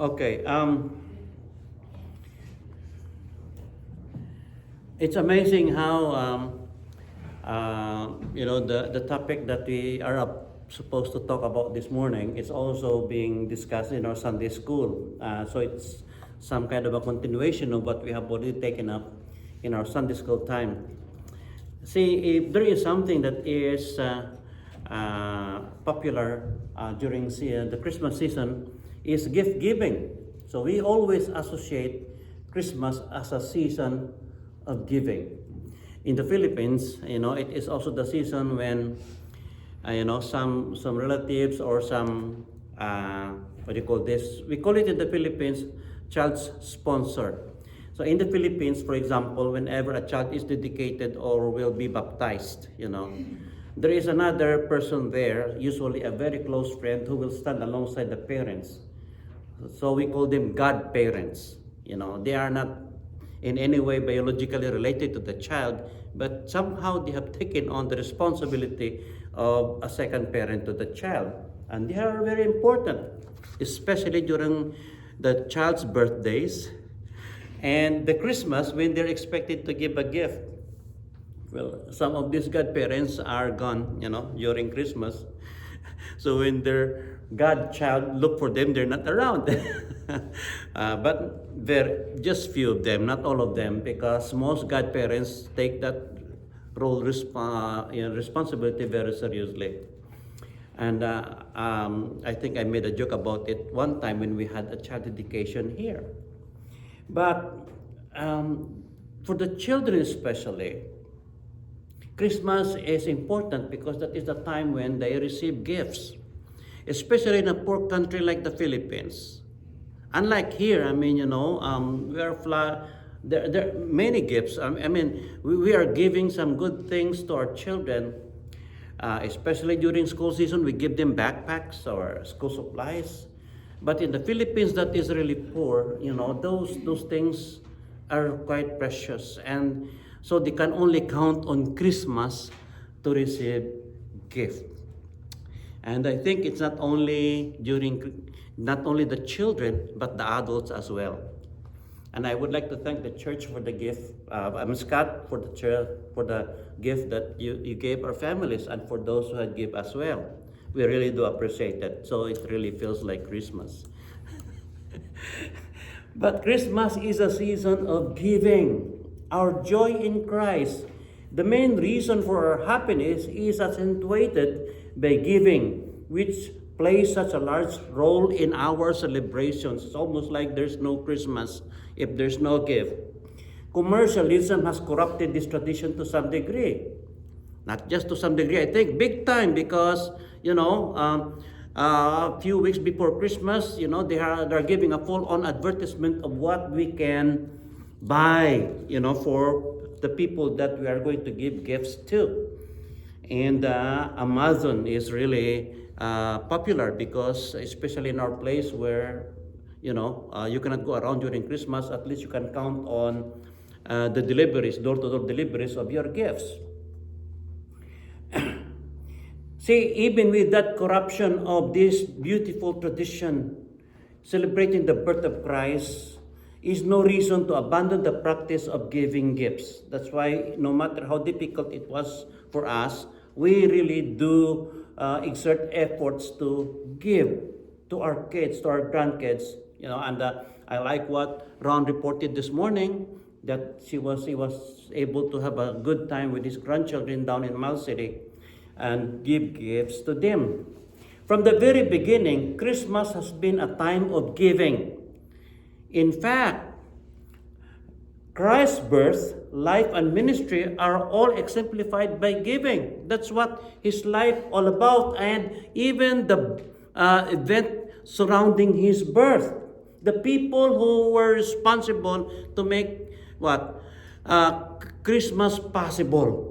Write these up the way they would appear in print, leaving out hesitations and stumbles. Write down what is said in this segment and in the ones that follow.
Okay. It's amazing how the topic that we are supposed to talk about this morning is also being discussed in our Sunday school. So it's some kind of a continuation of what we have already taken up in our Sunday school time. See, if there is something that is popular during the Christmas season, is gift giving. So we always associate Christmas as a season of giving. In the Philippines, it is also the season when, some relatives or some what do you call this? We call it in the Philippines, child's sponsor. So in the Philippines, for example, whenever a child is dedicated or will be baptized, there is another person there, usually a very close friend, who will stand alongside the parents. So we call them godparents. They are not in any way biologically related to the child, but somehow they have taken on the responsibility of a second parent to the child. And they are very important, especially during the child's birthdays and the Christmas when they're expected to give a gift. Well, some of these godparents are gone, during Christmas. So when their godchild look for them, they're not around. But there just few of them, not all of them, because most godparents take that role responsibility very seriously. And I think I made a joke about it one time when we had a child dedication here. But for the children especially, Christmas is important because that is the time when they receive gifts, especially in a poor country like the Philippines. Unlike here, we are there are many gifts. We are giving some good things to our children, especially during school season. We give them backpacks or school supplies. But in the Philippines, that is really poor. Those things are quite precious, and so they can only count on Christmas to receive gift. And I think it's not only the children, but the adults as well. And I would like to thank the church for the gift. Scott, for the gift that you gave our families, and for those who had give as well. We really do appreciate it. So it really feels like Christmas. But Christmas is a season of giving. Our joy in Christ, the main reason for our happiness, is accentuated by giving, which plays such a large role in our celebrations. It's almost like there's no Christmas if there's no gift. Commercialism has corrupted this tradition to some degree. Not just to some degree, I think big time, because a few weeks before Christmas, they're giving a full-on advertisement of what we can buy, for the people that we are going to give gifts to. And Amazon is really popular because, especially in our place where, you cannot go around during Christmas, at least you can count on the deliveries, door-to-door deliveries of your gifts. See, even with that corruption of this beautiful tradition, celebrating the birth of Christ is no reason to abandon the practice of giving gifts. That's why no matter how difficult it was for us, we really do exert efforts to give to our kids, to our grandkids. And I like what Ron reported this morning, that he was able to have a good time with his grandchildren down in Miles City and give gifts to them. From the very beginning, Christmas has been a time of giving. In fact, Christ's birth, life, and ministry are all exemplified by giving. That's what his life all about, and even the event surrounding his birth. The people who were responsible to make Christmas possible.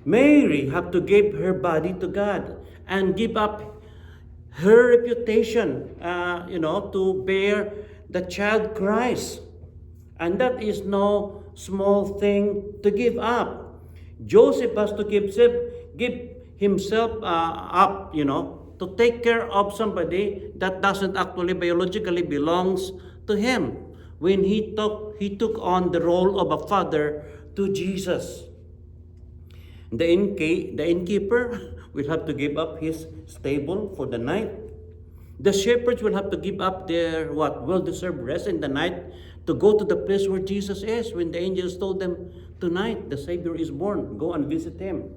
Mary had to give her body to God and give up her reputation, to bear the child Christ. And that is no small thing to give up. Joseph has to give himself up, to take care of somebody that doesn't actually biologically belongs to him when he took on the role of a father to Jesus. The innkeeper will have to give up his stable for the night. The shepherds will have to give up their well-deserved rest in the night to go to the place where Jesus is when the angels told them, tonight the Savior is born, go and visit him.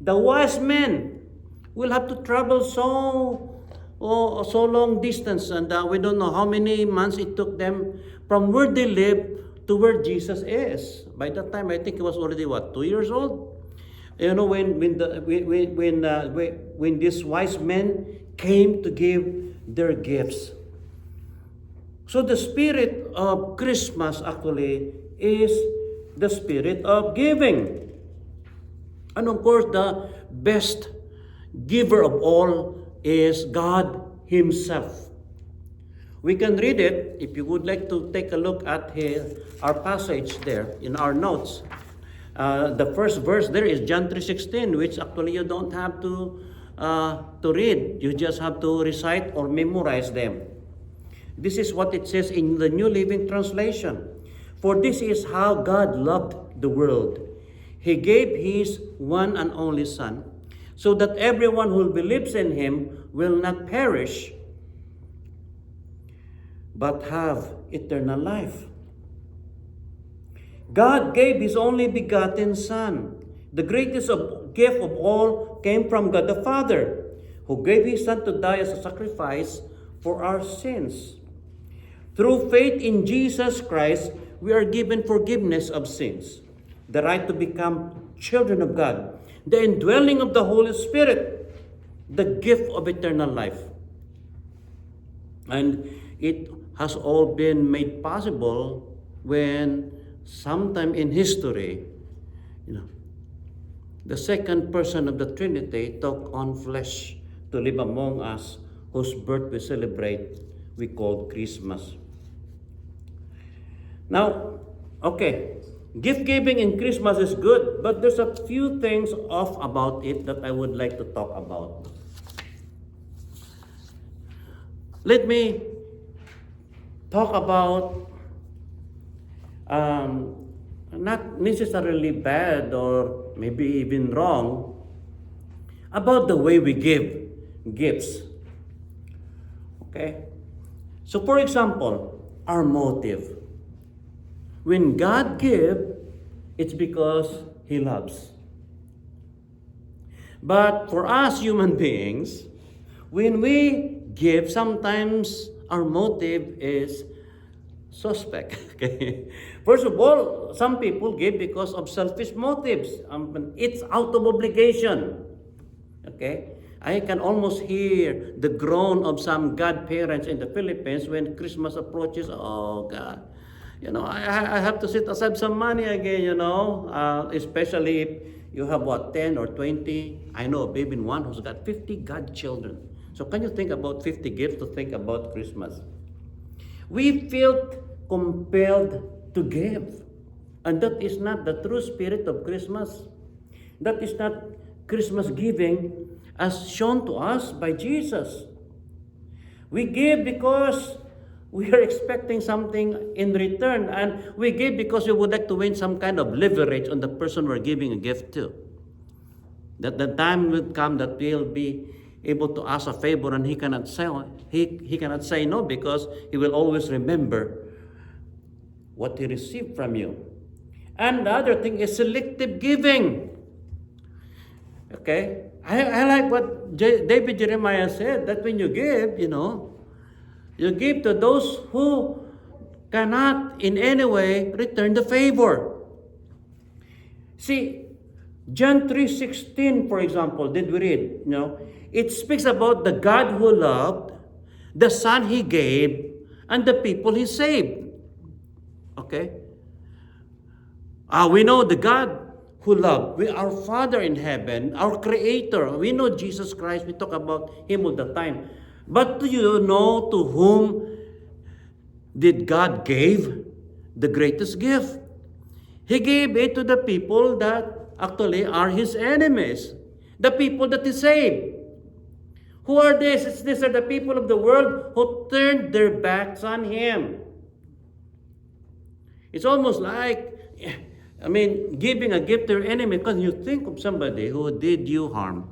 The wise men will have to travel so long distance, and we don't know how many months it took them from where they live to where Jesus is. By that time, I think he was already 2 years old. You know, when these wise men came to give their gifts. So the spirit of Christmas actually is the spirit of giving. And of course, the best giver of all is God Himself. We can read it if you would like to take a look at our passage there in our notes. The first verse there is John 3:16, which actually you don't have to read. You just have to recite or memorize them. This is what it says in the New Living Translation. For this is how God loved the world. He gave His one and only Son, so that everyone who believes in Him will not perish, but have eternal life. God gave His only begotten Son. The greatest gift of all came from God the Father, who gave His Son to die as a sacrifice for our sins. Through faith in Jesus Christ, we are given forgiveness of sins, the right to become children of God, the indwelling of the Holy Spirit, the gift of eternal life. And it has all been made possible when sometime in history, the second person of the Trinity took on flesh to live among us, whose birth we celebrate, we call Christmas. Now, okay, gift giving in Christmas is good, but there's a few things off about it that I would like to talk about. Let me talk about not necessarily bad or maybe even wrong about the way we give gifts. Okay? So for example, our motive. When God gives, it's because He loves. But for us human beings, when we give, sometimes our motive is suspect. Okay? First of all, some people give because of selfish motives. It's out of obligation. Okay? I can almost hear the groan of some godparents in the Philippines when Christmas approaches. Oh God, I have to set aside some money again, especially if you have 10 or 20. I know a baby in one who's got 50 godchildren. So can you think about 50 gifts to think about Christmas? We felt compelled to give. And that is not the true spirit of Christmas. That is not Christmas giving as shown to us by Jesus. We give because we are expecting something in return. And we give because we would like to win some kind of leverage on the person we're giving a gift to. That the time will come that we'll be able to ask a favor and he cannot say no, because he will always remember what he received from you. And the other thing is selective giving. Okay? I like what David Jeremiah said, that when you give, you give to those who cannot in any way return the favor. See, John 3:16, for example, did we read? It speaks about the God who loved, the Son He gave, and the people He saved. Okay? We know the God who loved. Our Father in heaven, our Creator. We know Jesus Christ. We talk about Him all the time. But do you know to whom did God give the greatest gift? He gave it to the people that actually are His enemies. The people that He saved. Who are these? These are the people of the world who turned their backs on Him. It's almost like, giving a gift to your enemy. Can you think of somebody who did you harm?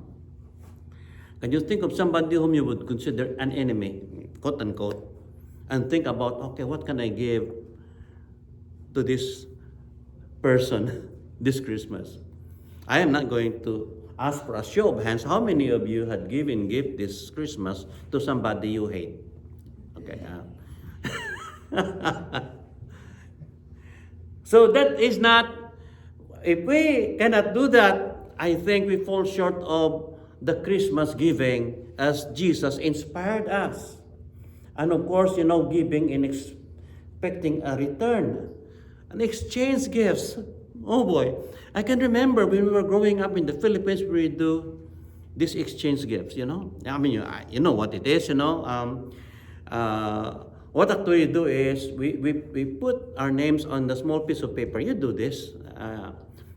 Can you think of somebody whom you would consider an enemy, quote unquote, and think about, okay, what can I give to this person this Christmas? I am not going to ask for a show of hands. How many of you had given gift this Christmas to somebody you hate? Okay. So that is not, if we cannot do that, I think we fall short of the Christmas giving as Jesus inspired us. And of course, giving and expecting a return. And exchange gifts. Oh boy. I can remember when we were growing up in the Philippines, we do these exchange gifts, you know what it is, what actually we do is we put our names on the small piece of paper. You do this,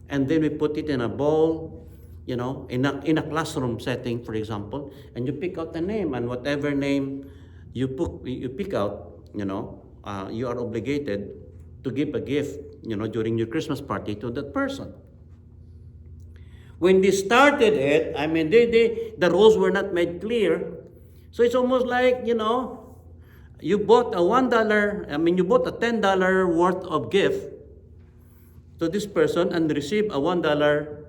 and then we put it in a bowl, in a classroom setting, for example, and you pick out the name, and whatever name you pick out, you are obligated to give a gift, during your Christmas party to that person. When they started it, the rules were not made clear. So it's almost like, you bought a $1, you bought a $10 worth of gift to this person and received a $1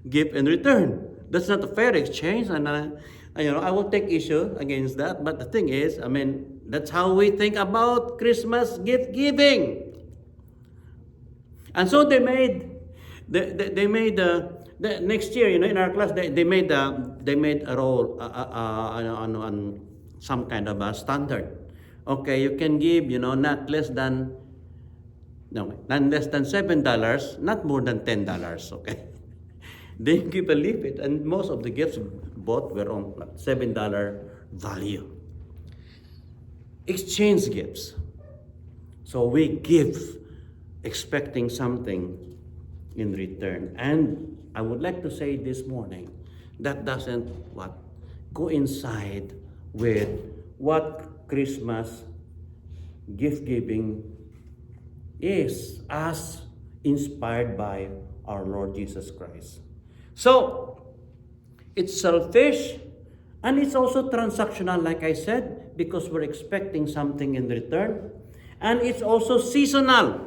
gift in return. That's not a fair exchange, and I will take issue against that. But the thing is, that's how we think about Christmas gift giving. And so they made the next year, in our class, they made a role on some kind of a standard. Okay, you can give, not less than $7, not more than $10. Okay, they give a limit, and most of the gifts bought were on $7 value. Exchange gifts. So we give expecting something in return. And I would like to say this morning, that doesn't coincide with what Christmas gift giving is, as inspired by our Lord Jesus Christ. So, it's selfish, and it's also transactional, like I said, because we're expecting something in return. And it's also seasonal.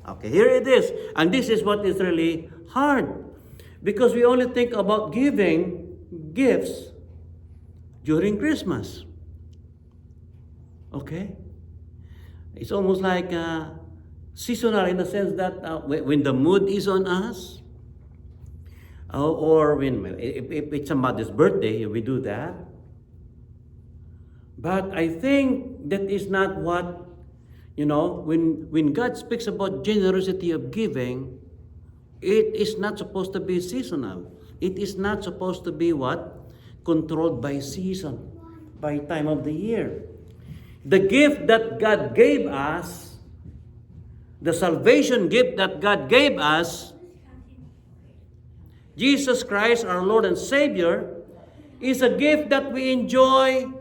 Okay, here it is. And this is what is really hard, because we only think about giving gifts during Christmas. Okay? It's almost like seasonal in the sense that when the mood is on us, or if it's somebody's birthday, we do that. But I think that is not what, when God speaks about generosity of giving, it is not supposed to be seasonal. It is not supposed to be controlled by season, by time of the year. The gift that God gave us, the salvation gift that God gave us, Jesus Christ, our Lord and Savior, is a gift that we enjoy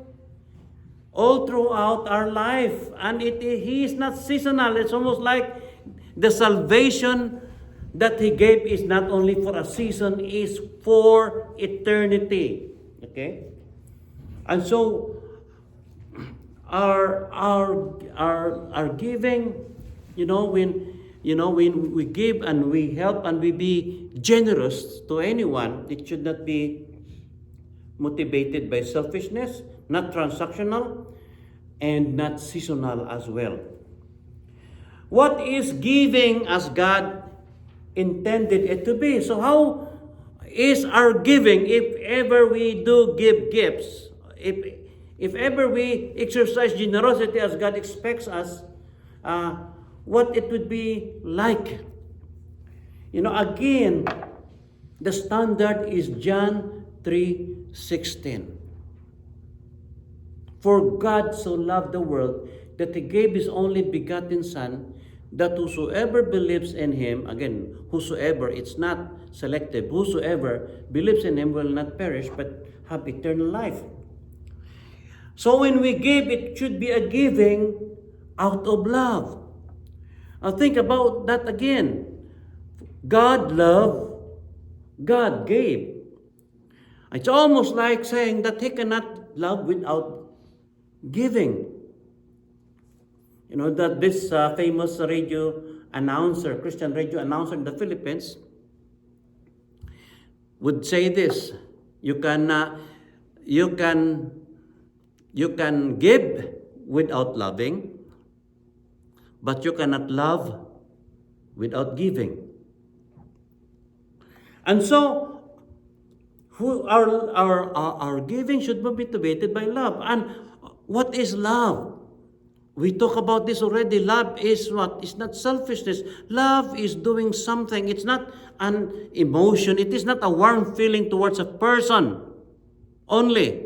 all throughout our life. And He is not seasonal. It's almost like the salvation that He gave is not only for a season, is for eternity. Okay? And so, our giving, when we give and we help and we be generous to anyone, it should not be motivated by selfishness, not transactional, and not seasonal as well. What is giving as God intended it to be? So how is our giving, if ever we do give gifts, if ever we exercise generosity as God expects us, what it would be like? Again, the standard is John 3:16. For God so loved the world that He gave His only begotten Son, that whosoever believes in Him, again, whosoever, it's not selective, whosoever believes in Him will not perish but have eternal life. So when we give, it should be a giving out of love. Now think about that again. God loved, God gave. It's almost like saying that He cannot love without giving. You know that this famous radio announcer, Christian radio announcer in the Philippines, would say this: you can give without loving, but you cannot love without giving. And so, our giving should be motivated by love. And what is love? We talk about this already. Love is what? It's not selfishness. Love is doing something. It's not an emotion. It is not a warm feeling towards a person only.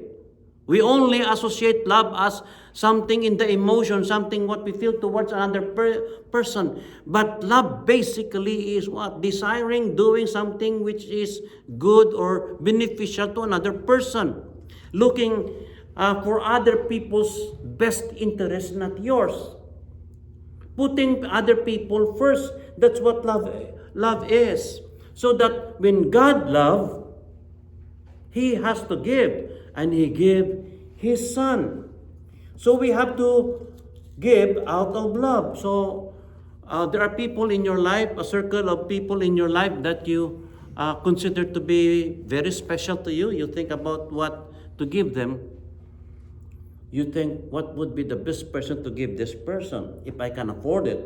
We only associate love as something in the emotion, something what we feel towards another person. But love basically is what? Desiring, doing something which is good or beneficial to another person. Looking for other people's best interest, not yours. Putting other people first. That's what love is. So that when God loves, He has to give. And He gave His Son. So we have to give out of love. So there are people in your life, a circle of people in your life that you consider to be very special to you. You think about what to give them. You think, what would be the best person to give this person if I can afford it?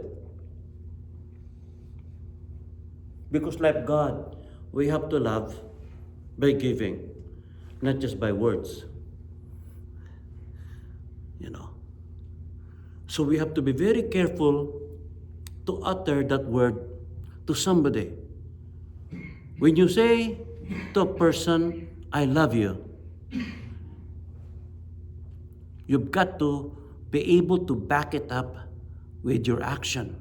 Because like God, we have to love by giving, not just by words. You know. So we have to be very careful to utter that word to somebody. When you say to a person, I love you, you've got to be able to back it up with your action.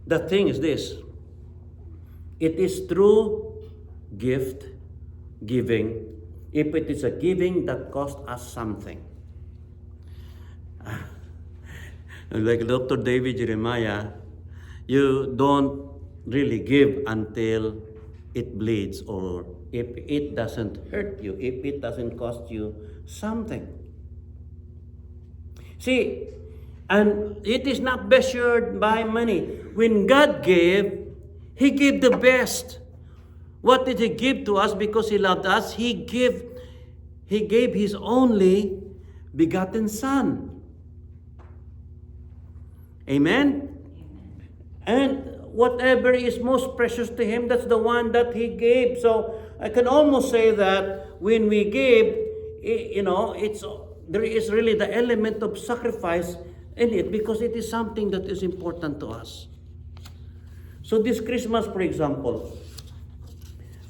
The thing is this: it is through gift giving if it is a giving that costs us something. Like Dr. David Jeremiah, you don't really give until it bleeds, or if it doesn't hurt you, if it doesn't cost you something. See, and it is not measured by money. When God gave, He gave the best. What did He give to us? Because He loved us, He gave His only begotten Son. Amen? And whatever is most precious to Him, that's the one that He gave. So I can almost say that when we give, there is really the element of sacrifice in it, because it is something that is important to us. So this Christmas, for example,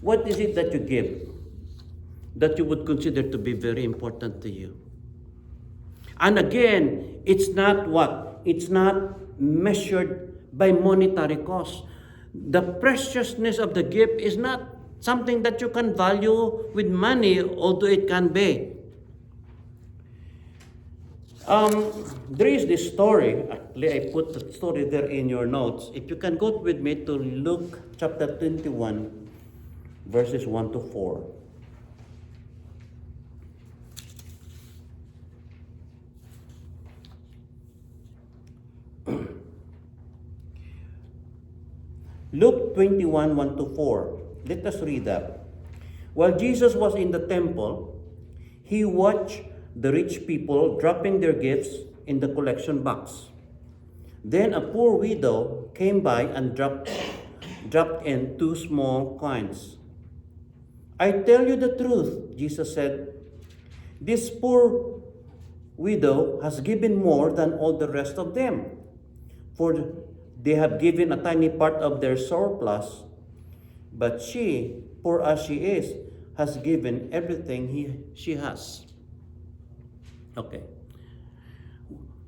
what is it that you give that you would consider to be very important to you? And again, it's not what? It's not measured by monetary cost. The preciousness of the gift is not something that you can value with money, although it can be. There is this story. Actually, I put the story there in your notes. If you can go with me to Luke chapter 21, verses 1 to 4. Luke 21, 1 to 4. Let us read that. While Jesus was in the temple, He watched the rich people dropping their gifts in the collection box. Then a poor widow came by and dropped in 2 small coins. I tell you the truth, Jesus said, this poor widow has given more than all the rest of them, for they have given a tiny part of their surplus, but she, poor as she is, has given everything she has. Okay.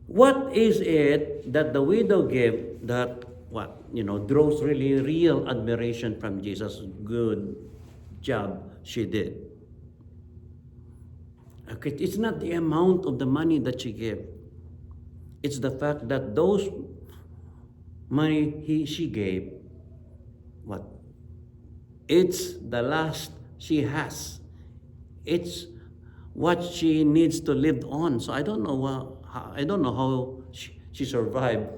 What is it that the widow gave that draws really real admiration from Jesus. Good job she did. Okay, it's not the amount of the money that she gave. It's the fact that those money she gave, it's the last she has. It's what she needs to live on. So I don't know how she survived.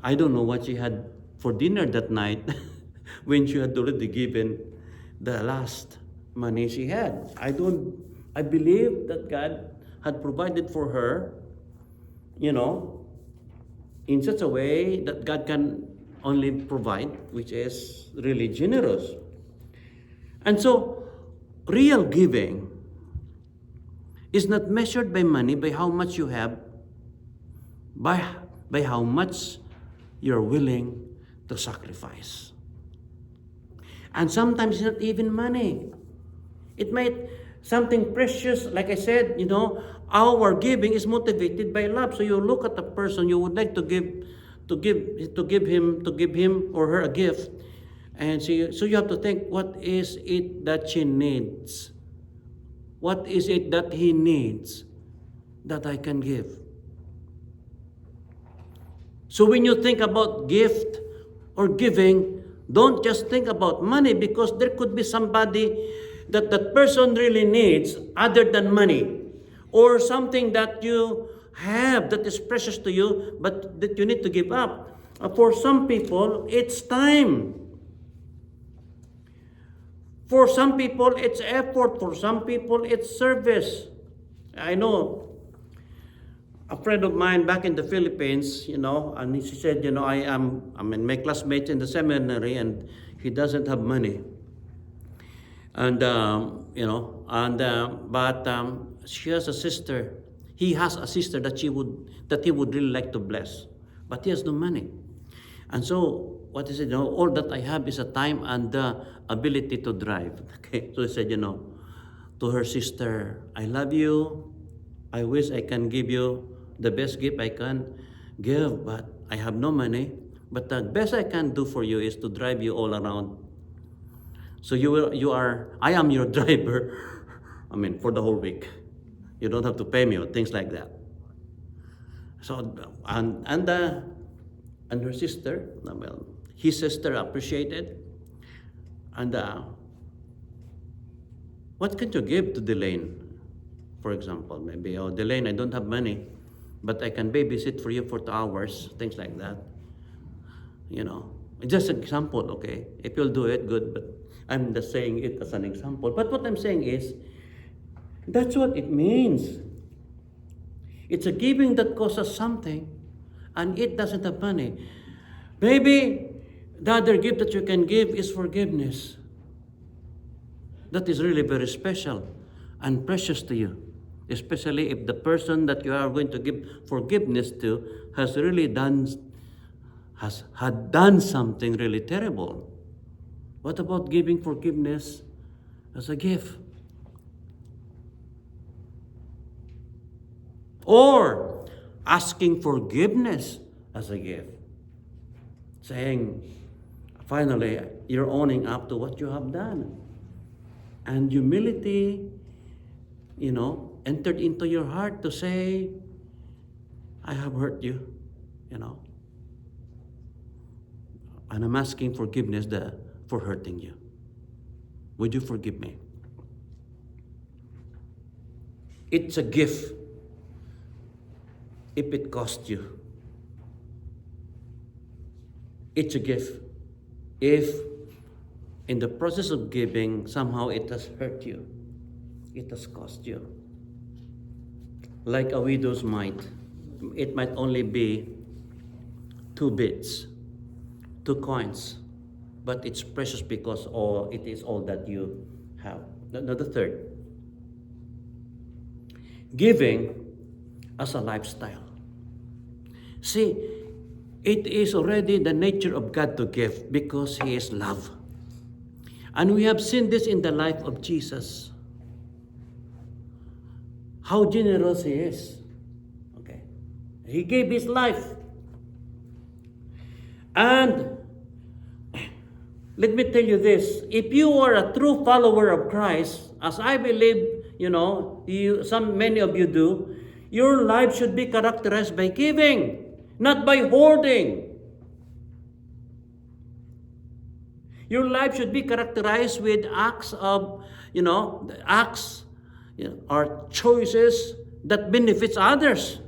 I don't know what she had for dinner that night when she had already given the last money she had. I believe that God had provided for her, in such a way that God can only provide, which is really generous. And so, real giving is not measured by money, by how much you have, by how much you're willing to sacrifice. And sometimes it's not even money. It might something precious, like I said, our giving is motivated by love. So you look at the person you would like to give him or her a gift, and so you have to think, what is it that she needs? What is it that he needs that I can give? So when you think about gift or giving, don't just think about money, because there could be somebody that person really needs other than money, or something that you have that is precious to you but that you need to give up. For some people, it's time. For some people, it's effort. For some people, it's service. I know a friend of mine back in the Philippines, and she said, I'm in my classmates in the seminary, and he doesn't have money. And, but she has a sister. He has a sister that he would really like to bless, but he has no money. And so, what is it? All that I have is a time and the ability to drive. Okay, so he said, to her sister, I love you. I wish I can give you the best gift I can give, but I have no money. But the best I can do for you is to drive you all around. So I am your driver. For the whole week. You don't have to pay me or things like that. So and her sister, his sister appreciated. And what can you give to Delane? For example, maybe, Delane, I don't have money, but I can babysit for you for 2 hours, things like that. Just an example, okay? If you'll do it, good, but I'm just saying it as an example. But what I'm saying is, that's what it means. It's a giving that costs us something, and it doesn't have money. Maybe the other gift that you can give is forgiveness. That is really very special and precious to you, especially if the person that you are going to give forgiveness to has had done something really terrible. What about giving forgiveness as a gift? Or asking forgiveness as a gift. Saying, finally, you're owning up to what you have done. And humility, entered into your heart to say, I have hurt you, And I'm asking forgiveness for hurting you. Would you forgive me? It's a gift if it cost you. It's a gift if in the process of giving somehow it has hurt you. It has cost you. Like a widow's mite. It might only be 2 bits, 2 coins, but it's precious because it is all that you have. Now the third, giving as a lifestyle. See, it is already the nature of God to give because He is love. And we have seen this in the life of Jesus. How generous He is. Okay. He gave His life. And let me tell you this, if you are a true follower of Christ, as I believe, many of you do, your life should be characterized by giving, not by hoarding. Your life should be characterized with acts of, or choices that benefits others,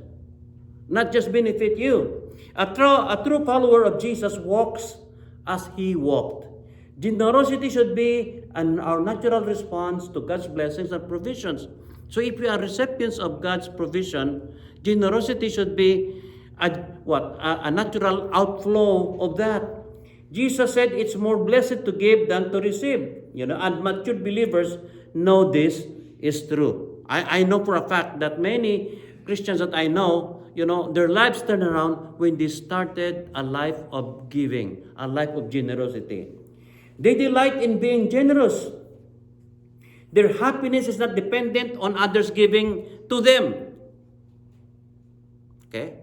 not just benefit you. A true follower of Jesus walks as He walked. Generosity should be our natural response to God's blessings and provisions. So if we are recipients of God's provision, generosity should be a natural outflow of that. Jesus said it's more blessed to give than to receive. And matured believers know this is true. I know for a fact that many Christians that I know, their lives turned around when they started a life of giving, a life of generosity. They delight in being generous. Their happiness is not dependent on others giving to them. Okay?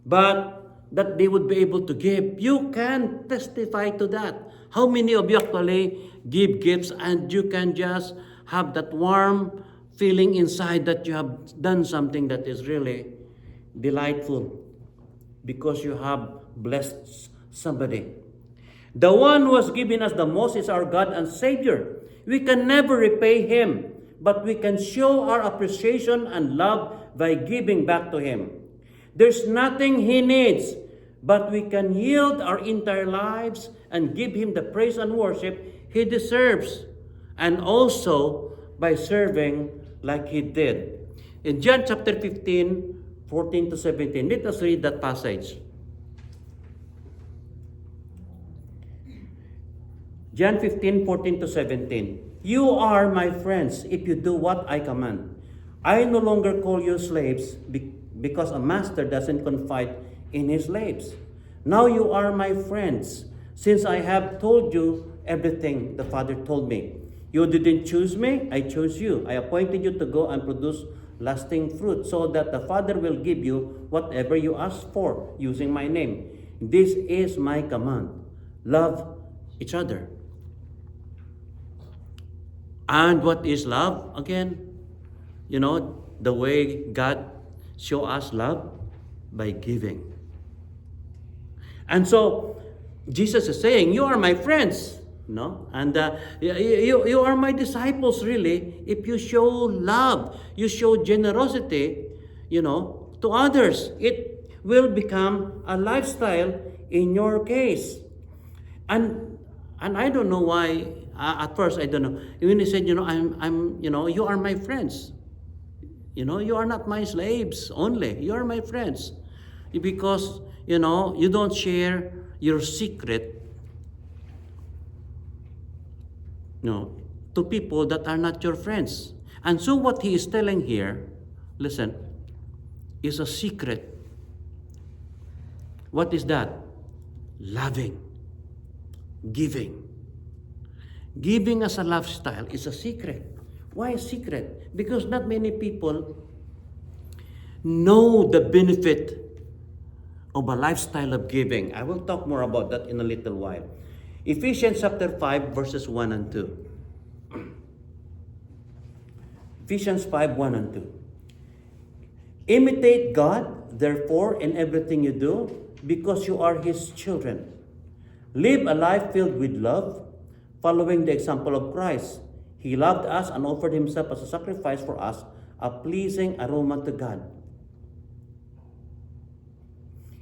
But that they would be able to give. You can testify to that. How many of you actually give gifts and you can just have that warm feeling inside that you have done something that is really delightful because you have blessed somebody? The one who has given us the most is our God and Savior. We can never repay Him, but we can show our appreciation and love by giving back to Him. There's nothing He needs, but we can yield our entire lives and give Him the praise and worship He deserves, and also by serving like He did. In John chapter 15, 14 to 17, let us read that passage. John 15, 14 to 17. You are my friends if you do what I command. I no longer call you slaves because a master doesn't confide in his slaves. Now you are my friends since I have told you everything the Father told me. You didn't choose me, I chose you. I appointed you to go and produce lasting fruit so that the Father will give you whatever you ask for using my name. This is my command. Love each other. And what is love? Again, the way God show us love by giving. And so Jesus is saying, you are my friends, and you are my disciples really if you show love, you show generosity, to others. It will become a lifestyle in your case. And I don't know why. At first, I don't know. When he said, you are my friends. You are not my slaves only. You are my friends. Because, you don't share your secret, to people that are not your friends. And so what he is telling here, listen, is a secret. What is that? Loving. Giving. Giving as a lifestyle is a secret. Why a secret? Because not many people know the benefit of a lifestyle of giving. I will talk more about that in a little while. Ephesians chapter 5 verses 1 and 2. Ephesians 5, 1 and 2. Imitate God, therefore, in everything you do, because you are His children. Live a life filled with love, following the example of Christ. He loved us and offered Himself as a sacrifice for us, a pleasing aroma to God.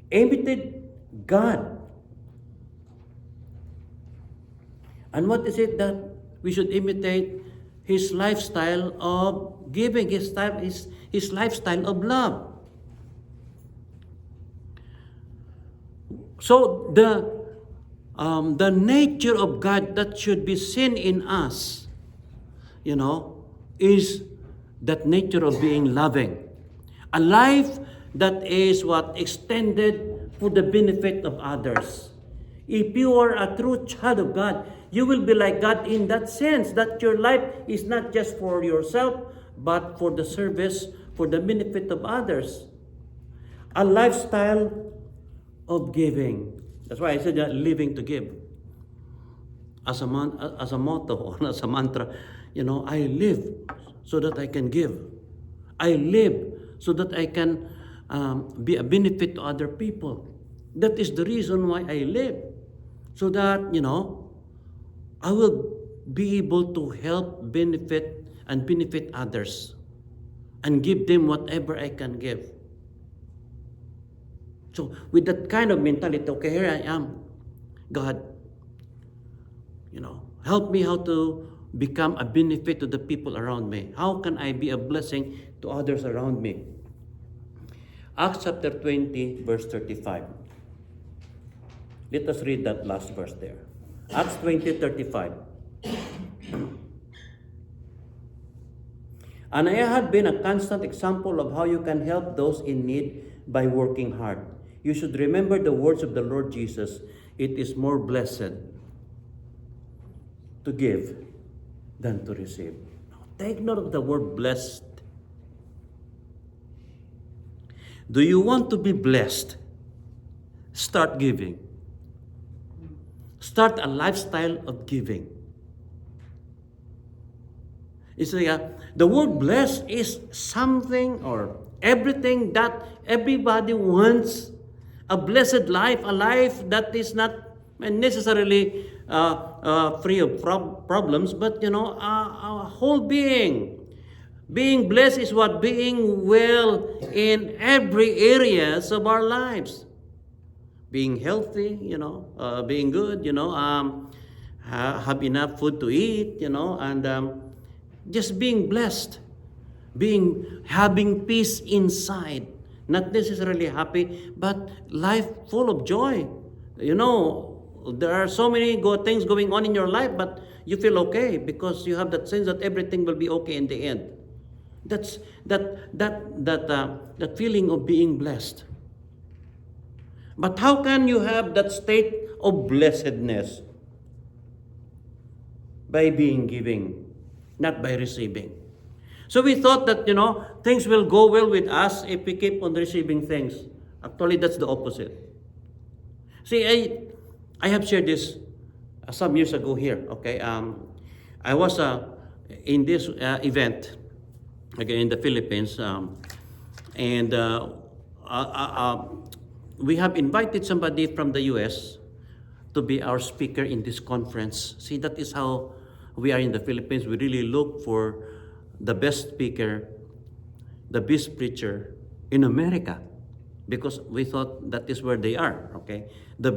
Imitate God. And what is it that we should imitate? His lifestyle of giving, his lifestyle of love. So the nature of God that should be seen in us, is that nature of being loving. A life that is extended for the benefit of others. If you are a true child of God, you will be like God in that sense, that your life is not just for yourself, but for the service, for the benefit of others. A lifestyle of giving. That's why I said that living to give. As a motto or as a mantra, I live so that I can give. I live so that I can be a benefit to other people. That is the reason why I live. So that, I will be able to help benefit others and give them whatever I can give. So with that kind of mentality, okay, here I am. God, help me how to become a benefit to the people around me. How can I be a blessing to others around me? Acts chapter 20, verse 35. Let us read that last verse there. Acts 20:35. And I had been a constant example of how you can help those in need by working hard. You should remember the words of the Lord Jesus. It is more blessed to give than to receive. Now, take note of the word blessed. Do you want to be blessed? Start giving. Start a lifestyle of giving. It's like the word blessed is something or everything that everybody wants. A blessed life, a life that is not necessarily free of problems, but a whole being. Being blessed is what being well in every areas of our lives. Being healthy, being good, have enough food to eat, and just being blessed, having peace inside, not necessarily happy, but life full of joy. There are so many things going on in your life, but you feel okay because you have that sense that everything will be okay in the end. That's that feeling of being blessed. But how can you have that state of blessedness? By being giving, not by receiving. So we thought that, things will go well with us if we keep on receiving things. Actually, that's the opposite. See, I have shared this some years ago here, okay? I was in this event, again, in the Philippines, and we have invited somebody from the U.S. to be our speaker in this conference. See, that is how we are in the Philippines. We really look for the best speaker, the best preacher in America, because we thought that is where they are, okay? The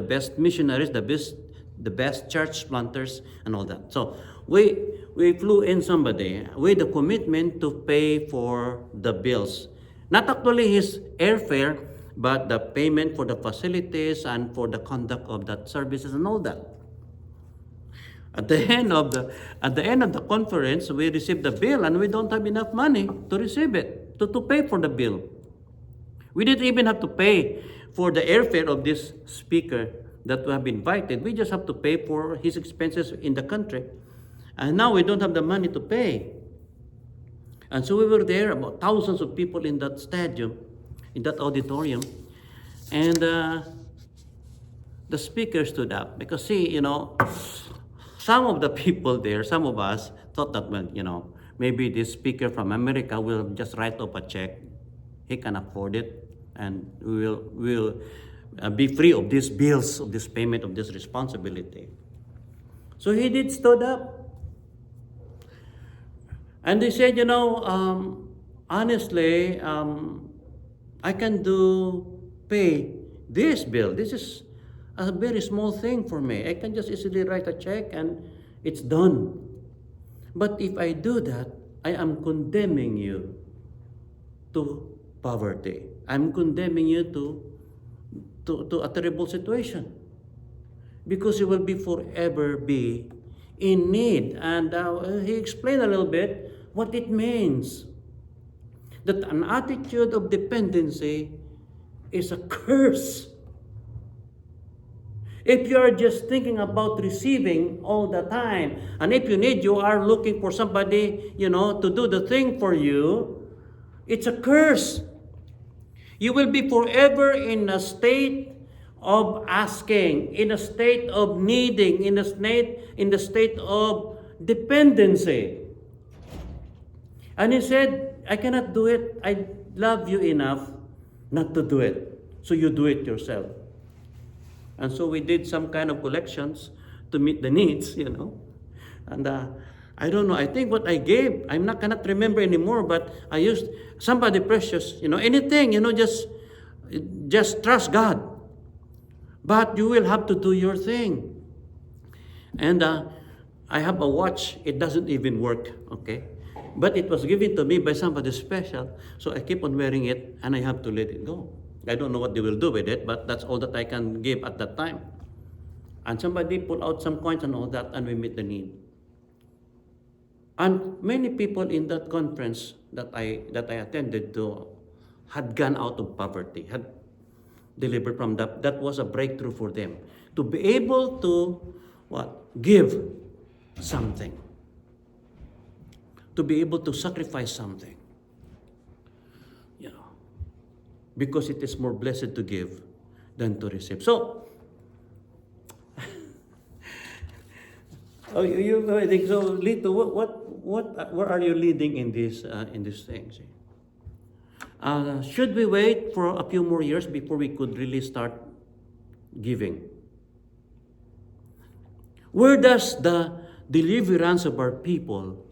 best missionaries, the best church planters, and all that. So we flew in somebody with a commitment to pay for the bills. Not actually his airfare, but the payment for the facilities and for the conduct of that services and all that. At the end of the conference, we received the bill and we don't have enough money to receive it, to pay for the bill. We didn't even have to pay for the airfare of this speaker that we have invited. We just have to pay for his expenses in the country. And now we don't have the money to pay. And so we were there, about thousands of people in that stadium, in that auditorium. And the speaker stood up. Because see, some of the people there, some of us thought that, well, maybe this speaker from America will just write up a check. He can afford it. And we'll be free of these bills, of this payment, of this responsibility. So he did stood up. And they said, honestly, I can pay this bill. This is a very small thing for me. I can just easily write a check and it's done. But if I do that, I am condemning you to poverty. I'm condemning you to a terrible situation. Because you will forever be in need. And he explained a little bit what it means. That an attitude of dependency is a curse. If you are just thinking about receiving all the time, and if you are looking for somebody, to do the thing for you, it's a curse. You will be forever in a state of asking, in a state of needing, in the state of dependency. And he said, I cannot do it. I love you enough not to do it. So you do it yourself. And so we did some kind of collections to meet the needs, And I don't know, I think what I gave, cannot remember anymore, but I used somebody precious, anything, just trust God. But you will have to do your thing. And I have a watch, it doesn't even work, okay? But it was given to me by somebody special, so I keep on wearing it and I have to let it go. I don't know what they will do with it, but that's all that I can give at that time. And somebody pull out some coins and all that, and we meet the need. And many people in that conference that I attended to had gone out of poverty, had delivered from that. That was a breakthrough for them. To be able to give something. To be able to sacrifice something. Because it is more blessed to give than to receive. So, I think so. Lito, where are you leading in these things? Should we wait for a few more years before we could really start giving? Where does the deliverance of our people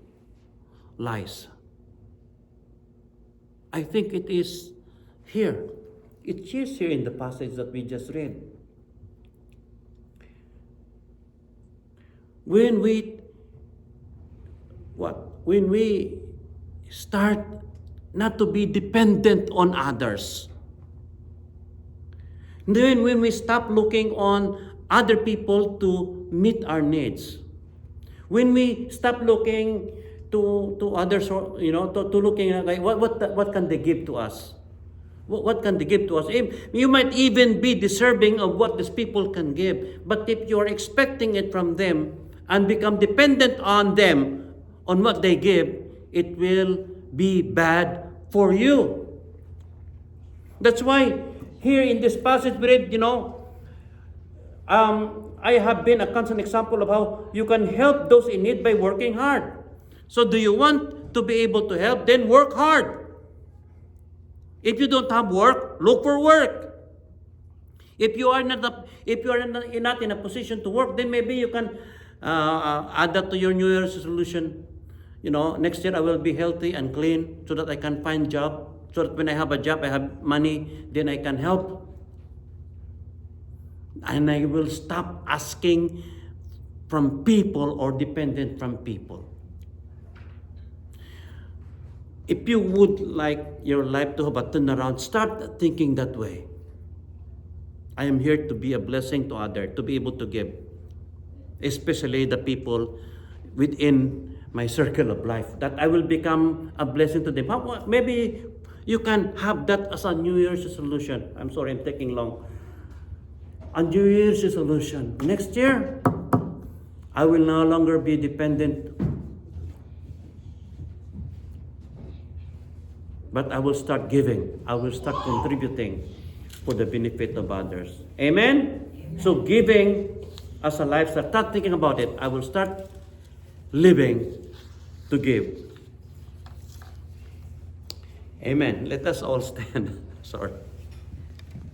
lies? I think it is here. It is here in the passage that we just read. When we start not to be dependent on others. Then when we stop looking on other people to meet our needs. When we stop looking to others, to looking at like what can they give to us? What can they give to us? You might even be deserving of what these people can give, but if you are expecting it from them and become dependent on them, on what they give, it will be bad for you. That's why here in this passage we read, I have been a constant example of how you can help those in need by working hard. So do you want to be able to help? Then work hard. If you don't have work, look for work. If you are not in a position to work, then maybe you can add that to your New Year's resolution. Next year I will be healthy and clean so that I can find job. So that when I have a job, I have money, then I can help. And I will stop asking from people or dependent from people. If you would like your life to have a turnaround, start thinking that way. I am here to be a blessing to others, to be able to give. Especially the people within my circle of life, that I will become a blessing to them. Maybe you can have that as a New Year's resolution. I'm sorry, I'm taking long. A New Year's resolution. Next year, I will no longer be dependent, but I will start giving. I will start contributing for the benefit of others. Amen? So giving as a lifestyle, start thinking about it. I will start living to give. Amen. Let us all stand. Sorry.